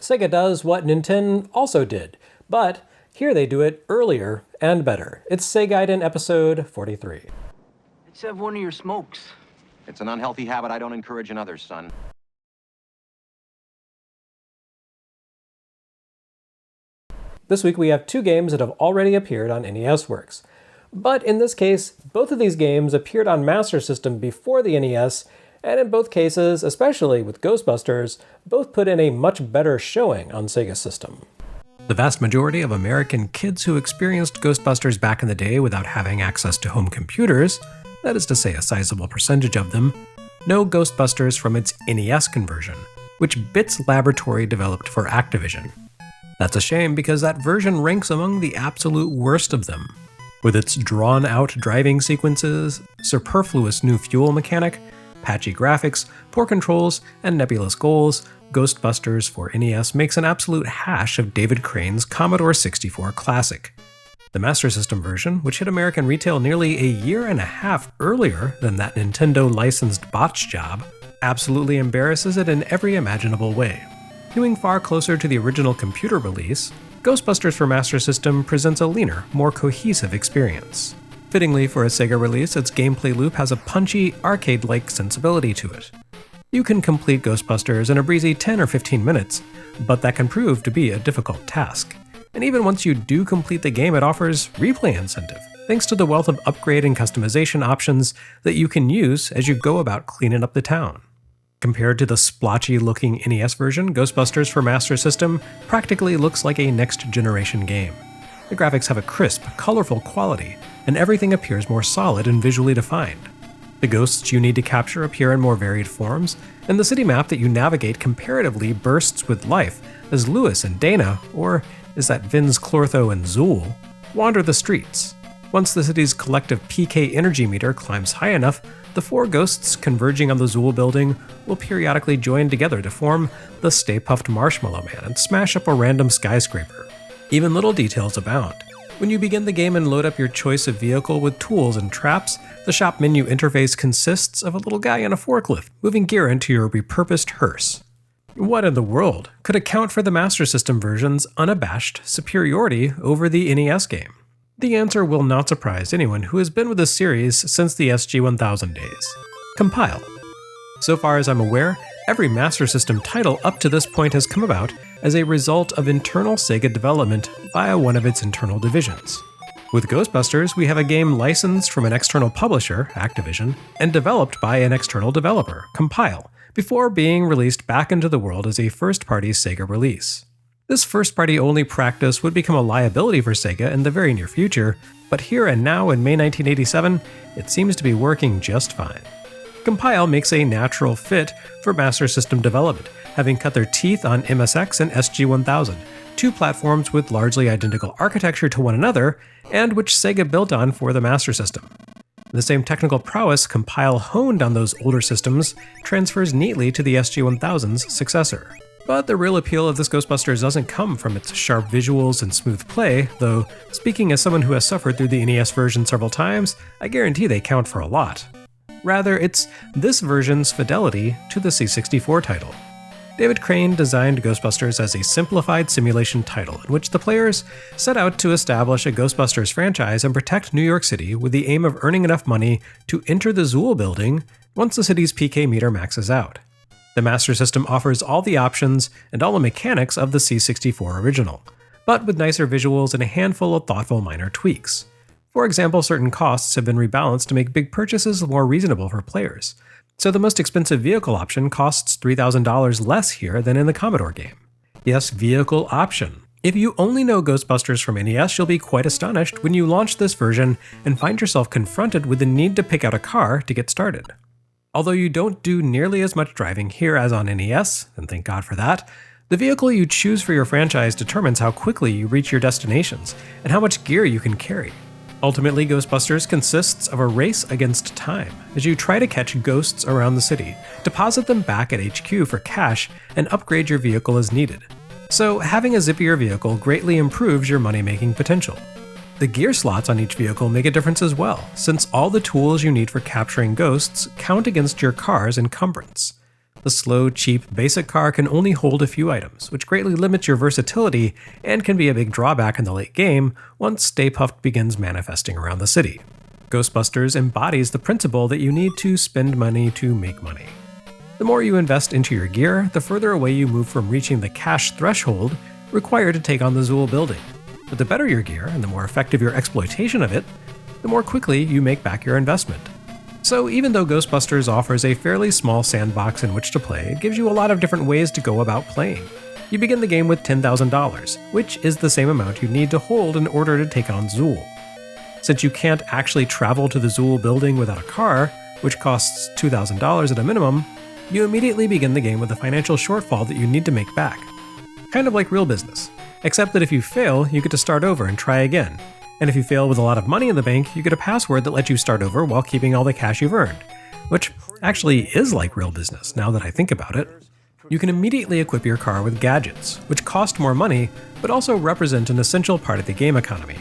Sega Does What Nintendo also did, but here they do it earlier and better. It's Segaiden episode 43. Let's have one of your smokes. It's an unhealthy habit I don't encourage in others, son. This week we have two games that have already appeared on NES Works. But in this case, both of these games appeared on Master System before the NES, and in both cases, especially with Ghostbusters, both put in a much better showing on Sega System. The vast majority of American kids who experienced Ghostbusters back in the day without having access to home computers, that is to say a sizable percentage of them, know Ghostbusters from its NES conversion, which Bits Laboratory developed for Activision. That's a shame because that version ranks among the absolute worst of them. With its drawn-out driving sequences, superfluous new fuel mechanic, patchy graphics, poor controls, and nebulous goals, Ghostbusters for NES makes an absolute hash of David Crane's Commodore 64 classic. The Master System version, which hit American retail nearly a year and a half earlier than that Nintendo-licensed botch job, absolutely embarrasses it in every imaginable way. Hewing far closer to the original computer release, Ghostbusters for Master System presents a leaner, more cohesive experience. Fittingly for a Sega release, its gameplay loop has a punchy, arcade-like sensibility to it. You can complete Ghostbusters in a breezy 10 or 15 minutes, but that can prove to be a difficult task. And even once you do complete the game, it offers replay incentive, thanks to the wealth of upgrade and customization options that you can use as you go about cleaning up the town. Compared to the splotchy-looking NES version, Ghostbusters for Master System practically looks like a next-generation game. The graphics have a crisp, colorful quality, and everything appears more solid and visually defined. The ghosts you need to capture appear in more varied forms, and the city map that you navigate comparatively bursts with life as Lewis and Dana, or is that Vince Clortho and Zool, wander the streets. Once the city's collective PK energy meter climbs high enough, the four ghosts converging on the Zool building will periodically join together to form the Stay Puft Marshmallow Man and smash up a random skyscraper. Even little details abound. When you begin the game and load up your choice of vehicle with tools and traps, the shop menu interface consists of a little guy in a forklift moving gear into your repurposed hearse. What in the world could account for the Master System version's unabashed superiority over the NES game? The answer will not surprise anyone who has been with the series since the SG-1000 days. Compile. So far as I'm aware, every Master System title up to this point has come about as a result of internal Sega development via one of its internal divisions. With Ghostbusters, we have a game licensed from an external publisher, Activision, and developed by an external developer, Compile, before being released back into the world as a first-party Sega release. This first-party only practice would become a liability for Sega in the very near future, but here and now in May 1987, it seems to be working just fine. Compile makes a natural fit for Master System development, having cut their teeth on MSX and SG-1000, two platforms with largely identical architecture to one another, and which Sega built on for the Master System. The same technical prowess Compile honed on those older systems transfers neatly to the SG-1000's successor. But the real appeal of this Ghostbusters doesn't come from its sharp visuals and smooth play, though speaking as someone who has suffered through the NES version several times, I guarantee they count for a lot. Rather, it's this version's fidelity to the C64 title. David Crane designed Ghostbusters as a simplified simulation title in which the players set out to establish a Ghostbusters franchise and protect New York City with the aim of earning enough money to enter the Zool building once the city's PK meter maxes out. The Master System offers all the options and all the mechanics of the C64 original, but with nicer visuals and a handful of thoughtful minor tweaks. For example, certain costs have been rebalanced to make big purchases more reasonable for players. So the most expensive vehicle option costs $3,000 less here than in the Commodore game. Yes, vehicle option. If you only know Ghostbusters from NES, you'll be quite astonished when you launch this version and find yourself confronted with the need to pick out a car to get started. Although you don't do nearly as much driving here as on NES, and thank God for that, the vehicle you choose for your franchise determines how quickly you reach your destinations and how much gear you can carry. Ultimately, Ghostbusters consists of a race against time as you try to catch ghosts around the city, deposit them back at HQ for cash, and upgrade your vehicle as needed. So having a zippier vehicle greatly improves your money-making potential. The gear slots on each vehicle make a difference as well, since all the tools you need for capturing ghosts count against your car's encumbrance. The slow, cheap, basic car can only hold a few items, which greatly limits your versatility and can be a big drawback in the late game once Stay Puft begins manifesting around the city. Ghostbusters embodies the principle that you need to spend money to make money. The more you invest into your gear, the further away you move from reaching the cash threshold required to take on the Zool building. But the better your gear and the more effective your exploitation of it, the more quickly you make back your investment. So even though Ghostbusters offers a fairly small sandbox in which to play, it gives you a lot of different ways to go about playing. You begin the game with $10,000, which is the same amount you need to hold in order to take on Zool. Since you can't actually travel to the Zool building without a car, which costs $2,000 at a minimum, you immediately begin the game with a financial shortfall that you need to make back. Kind of like real business, except that if you fail, you get to start over and try again. And if you fail with a lot of money in the bank, you get a password that lets you start over while keeping all the cash you've earned, which actually is like real business now that I think about it. You can immediately equip your car with gadgets, which cost more money, but also represent an essential part of the game economy.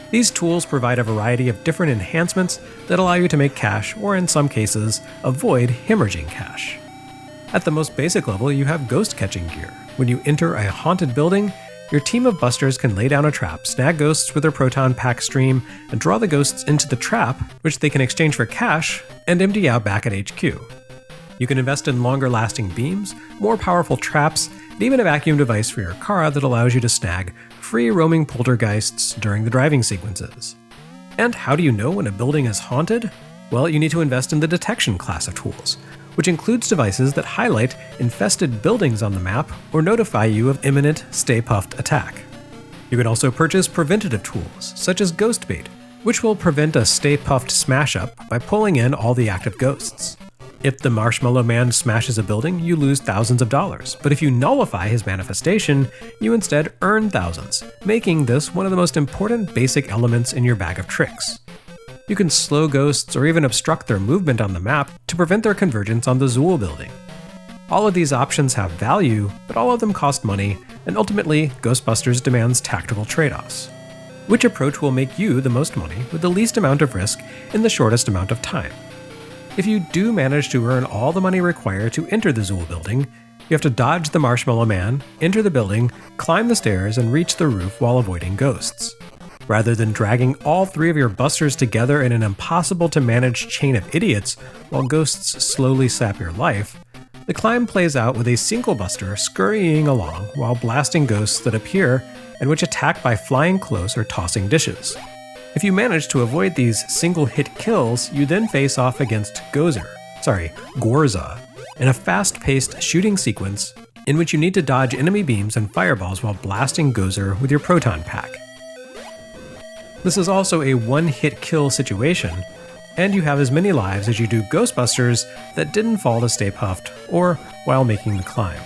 These tools provide a variety of different enhancements that allow you to make cash, or in some cases, avoid hemorrhaging cash. At the most basic level, you have ghost catching gear. When you enter a haunted building, your team of busters can lay down a trap, snag ghosts with their proton pack stream, and draw the ghosts into the trap, which they can exchange for cash and empty out back at HQ. You can invest in longer-lasting beams, more powerful traps, and even a vacuum device for your car that allows you to snag free roaming poltergeists during the driving sequences. And how do you know when a building is haunted? Well, you need to invest in the detection class of tools, which includes devices that highlight infested buildings on the map or notify you of imminent Stay Puft attack. You can also purchase preventative tools, such as Ghost Bait, which will prevent a Stay Puft smash-up by pulling in all the active ghosts. If the Marshmallow Man smashes a building, you lose thousands of dollars, but if you nullify his manifestation, you instead earn thousands, making this one of the most important basic elements in your bag of tricks. You can slow ghosts or even obstruct their movement on the map to prevent their convergence on the Zool building. All of these options have value, but all of them cost money, and ultimately, Ghostbusters demands tactical trade-offs. Which approach will make you the most money with the least amount of risk in the shortest amount of time? If you do manage to earn all the money required to enter the Zool building, you have to dodge the Marshmallow Man, enter the building, climb the stairs, and reach the roof while avoiding ghosts. Rather than dragging all three of your busters together in an impossible-to-manage chain of idiots while ghosts slowly sap your life, the climb plays out with a single buster scurrying along while blasting ghosts that appear and which attack by flying close or tossing dishes. If you manage to avoid these single-hit kills, you then face off against Gorza, in a fast-paced shooting sequence in which you need to dodge enemy beams and fireballs while blasting Gozer with your proton pack. This is also a one-hit kill situation, and you have as many lives as you do Ghostbusters that didn't fall to Stay Puft or while making the climb.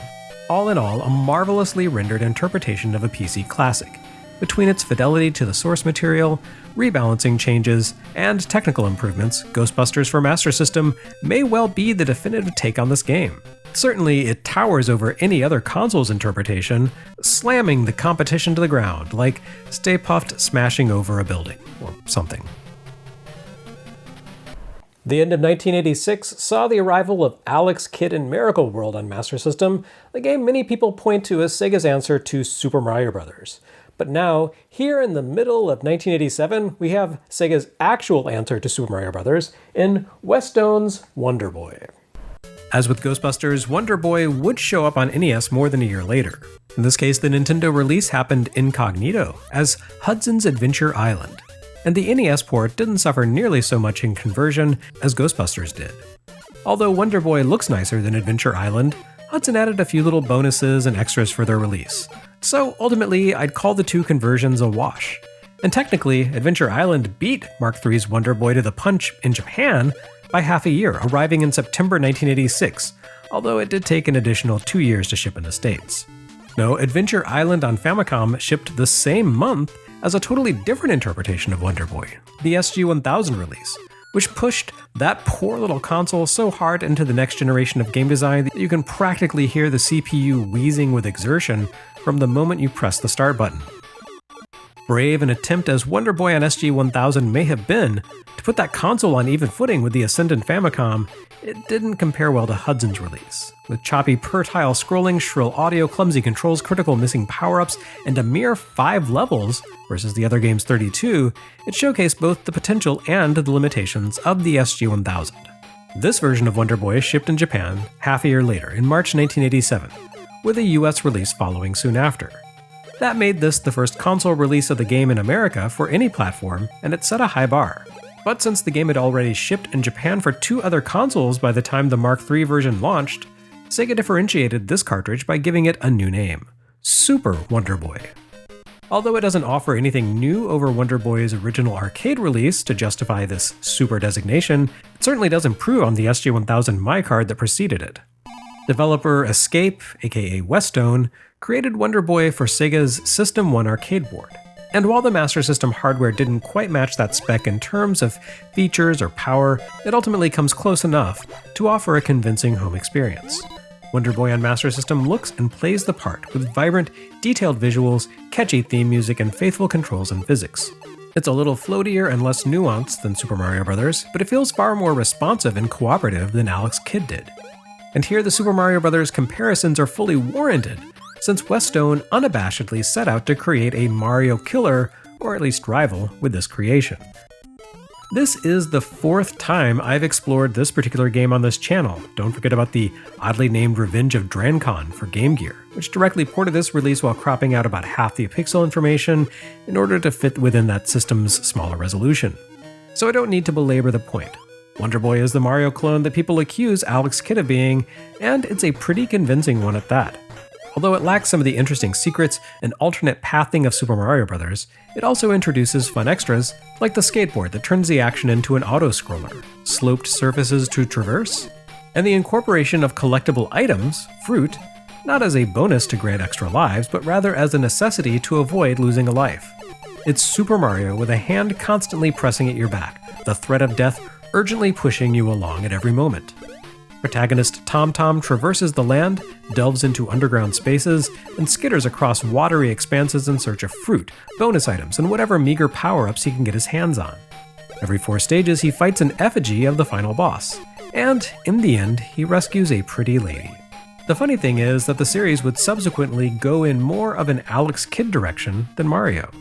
All in all, a marvelously rendered interpretation of a PC classic. Between its fidelity to the source material, rebalancing changes, and technical improvements, Ghostbusters for Master System may well be the definitive take on this game. Certainly, it towers over any other console's interpretation, slamming the competition to the ground, like Stay Puft smashing over a building, or something. The end of 1986 saw the arrival of Alex Kidd in Miracle World on Master System, the game many people point to as Sega's answer to Super Mario Bros. But now, here in the middle of 1987, we have Sega's actual answer to Super Mario Bros. In Weston's Wonder Boy. As with Ghostbusters, Wonder Boy would show up on NES more than a year later. In this case, the Nintendo release happened incognito, as Hudson's Adventure Island, and the NES port didn't suffer nearly so much in conversion as Ghostbusters did. Although Wonder Boy looks nicer than Adventure Island, Hudson added a few little bonuses and extras for their release. So ultimately, I'd call the two conversions a wash. And technically, Adventure Island beat Mark III's Wonder Boy to the punch in Japan by half a year, arriving in September 1986, although it did take an additional 2 years to ship in the States. No, Adventure Island on Famicom shipped the same month as a totally different interpretation of Wonder Boy, the SG-1000 release, which pushed that poor little console so hard into the next generation of game design that you can practically hear the CPU wheezing with exertion from the moment you press the start button. Brave an attempt as Wonder Boy on SG-1000 may have been to put that console on even footing with the Ascendant Famicom, it didn't compare well to Hudson's release. With choppy per-tile scrolling, shrill audio, clumsy controls, critical missing power-ups, and a mere 5 levels versus the other game's 32, it showcased both the potential and the limitations of the SG-1000. This version of Wonder Boy shipped in Japan half a year later, in March 1987, with a US release following soon after. That made this the first console release of the game in America for any platform, and it set a high bar. But since the game had already shipped in Japan for 2 other consoles by the time the Mark III version launched, Sega differentiated this cartridge by giving it a new name, Super Wonder Boy. Although it doesn't offer anything new over Wonder Boy's original arcade release to justify this Super designation, it certainly does improve on the SG-1000 MyCard that preceded it. Developer Escape, aka Westone, created Wonder Boy for Sega's System 1 arcade board. And while the Master System hardware didn't quite match that spec in terms of features or power, it ultimately comes close enough to offer a convincing home experience. Wonder Boy on Master System looks and plays the part with vibrant, detailed visuals, catchy theme music, and faithful controls and physics. It's a little floatier and less nuanced than Super Mario Bros., but it feels far more responsive and cooperative than Alex Kidd did. And here the Super Mario Bros. Comparisons are fully warranted, since Westone unabashedly set out to create a Mario killer, or at least rival, with this creation. This is the 4th time I've explored this particular game on this channel. Don't forget about the oddly named Revenge of Drancon for Game Gear, which directly ported this release while cropping out about half the pixel information in order to fit within that system's smaller resolution. So I don't need to belabor the point. Wonder Boy is the Mario clone that people accuse Alex Kidd of being, and it's a pretty convincing one at that. Although it lacks some of the interesting secrets and alternate pathing of Super Mario Bros., it also introduces fun extras like the skateboard that turns the action into an auto-scroller, sloped surfaces to traverse, and the incorporation of collectible items, fruit, not as a bonus to grant extra lives, but rather as a necessity to avoid losing a life. It's Super Mario with a hand constantly pressing at your back, the threat of death urgently pushing you along at every moment. Protagonist Tom Tom traverses the land, delves into underground spaces, and skitters across watery expanses in search of fruit, bonus items, and whatever meager power-ups he can get his hands on. Every 4 stages, he fights an effigy of the final boss, and in the end, he rescues a pretty lady. The funny thing is that the series would subsequently go in more of an Alex Kidd direction than Mario.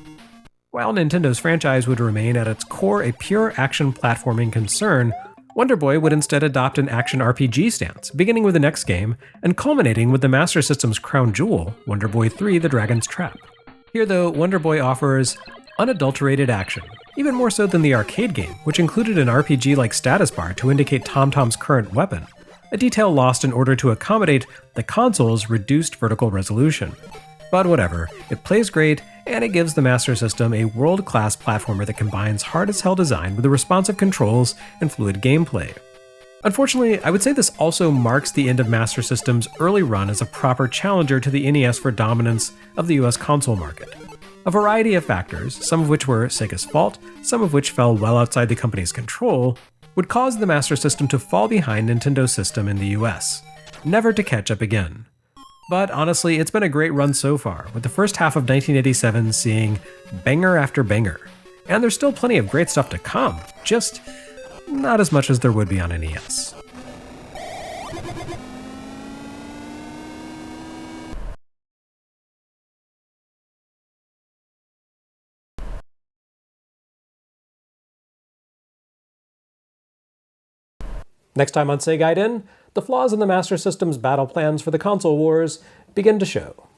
While Nintendo's franchise would remain at its core a pure action platforming concern, Wonder Boy would instead adopt an action RPG stance, beginning with the next game and culminating with the Master System's crown jewel, Wonder Boy 3: The Dragon's Trap. Here though, Wonder Boy offers unadulterated action, even more so than the arcade game, which included an RPG-like status bar to indicate Tom Tom's current weapon, a detail lost in order to accommodate the console's reduced vertical resolution. But whatever, it plays great, and it gives the Master System a world-class platformer that combines hard-as-hell design with the responsive controls and fluid gameplay. Unfortunately, I would say this also marks the end of Master System's early run as a proper challenger to the NES for dominance of the US console market. A variety of factors, some of which were Sega's fault, some of which fell well outside the company's control, would cause the Master System to fall behind Nintendo's system in the US, never to catch up again. But honestly, it's been a great run so far, with the first half of 1987 seeing banger after banger. And there's still plenty of great stuff to come, just not as much as there would be on NES. Next time on Segaiden, the flaws in the Master System's battle plans for the console wars begin to show.